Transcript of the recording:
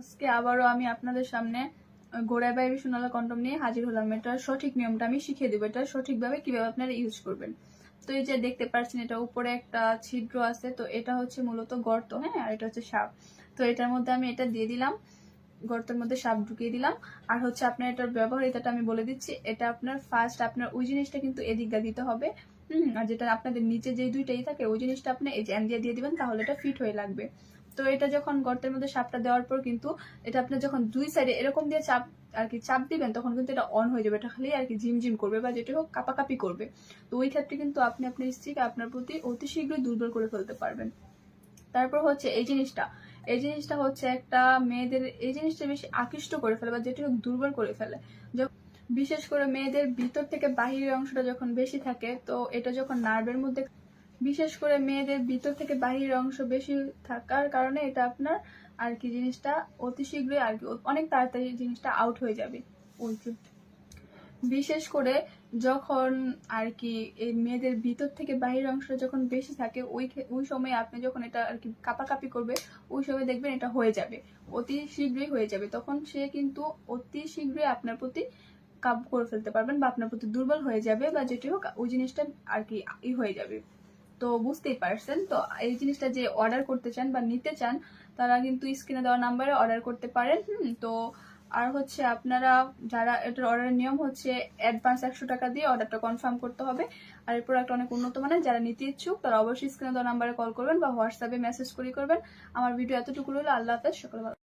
আজকে আবারও আমি আপনাদের সামনে গোড়ায় বাই সোনালা কন্ডম নিয়ে হাজির হলাম। এটার সঠিক নিয়মটা আমি শিখিয়ে দেবো, এটা সঠিকভাবে কিভাবে আপনারা ইউজ করবেন। তো এই যে দেখতে পাচ্ছেন, এটা উপরে একটা ছিদ্র আছে, তো এটা হচ্ছে মূলত গর্ত, হ্যাঁ, আর এটা হচ্ছে সাপ। তো এটার মধ্যে আমি এটা দিয়ে দিলাম, গর্তের মধ্যে সাপ ঢুকিয়ে দিলাম। আর হচ্ছে আপনার এটার ব্যবহারিতাটা আমি বলে দিচ্ছি। এটা আপনার ফার্স্ট আপনার ওই জিনিসটা কিন্তু এদিক দিয়ে দিতে হবে, আর যেটা আপনাদের নিচে যে দুইটাই থাকে ওই জিনিসটা আপনি এই যে দিয়ে দিবেন, তাহলে এটা ফিট হয়ে লাগবে। তো এটা যখন গর্তের মধ্যে সাপটা দেওয়ার পর কিন্তু এটা আপনি যখন দুই সাইডে এরকম দিয়ে চাপ আর কি চাপ দিবেন, তখন কিন্তু এটা অন হয়ে যাবে। এটা খালি আর কি ঝিমঝিম করবে বা যেটা হোক কাপাকাপি করবে। তো ওই ক্ষেত্রে কিন্তু আপনি আপনার স্ত্রীকে আপনার প্রতি অতি শীঘ্রই দুর্বল করে ফেলতে পারবেন। তারপর হচ্ছে এই জিনিসটা হচ্ছে একটা মেয়েদের এই জিনিসটা বেশি আকৃষ্ট করে ফেলে বা যেটা হোক দুর্বল করে ফেলে। বিশেষ করে মেয়েদের ভিতর থেকে বাহিরের অংশটা যখন বেশি থাকে, তো এটা যখন নার্ভের মধ্যে, বিশেষ করে মেয়েদের ভিতর থেকে বাহিরের অংশ বেশি থাকার কারণে এটা আপনার আর কি জিনিসটা অতি শীঘ্রই আর কি অনেক তাড়াতাড়ি জিনিসটা আউট হয়ে যাবে। বিশেষ করে যখন আর কি এই মেয়েদের ভিতর থেকে বাহিরের অংশটা যখন বেশি থাকে, ওই সময় আপনি যখন এটা আর কি কাপাকাপি করবে, ওই সময় দেখবেন এটা হয়ে যাবে, অতি শীঘ্রই হয়ে যাবে। তখন সে কিন্তু অতি শীঘ্রই আপনার প্রতি কাবু করে ফেলতে পারবেন বা আপনার প্রতি দুর্বল হয়ে যাবে বা যেটি হোক ওই জিনিসটা আর কি হয়ে যাবে। তো বুঝতেই পারছেন। তো এই জিনিসটা যে অর্ডার করতে চান বা নিতে চান, তারা কিন্তু স্ক্রিনে দেওয়া নাম্বারে অর্ডার করতে পারেন। তো আর হচ্ছে আপনারা যারা এটার অর্ডারের নিয়ম হচ্ছে অ্যাডভান্স 100 টাকা দিয়ে অর্ডারটা কনফার্ম করতে হবে। আর এই প্রোডাক্ট অনেক উন্নত মানের, যারা নিতে ইচ্ছুক তারা অবশ্যই স্ক্রিনে দেওয়া নাম্বারে কল করবেন বা হোয়াটসঅ্যাপে মেসেজ করবেন। আমার ভিডিও এতটুকু রইল। আল্লাহ হাফেজ, সকলে ভালো।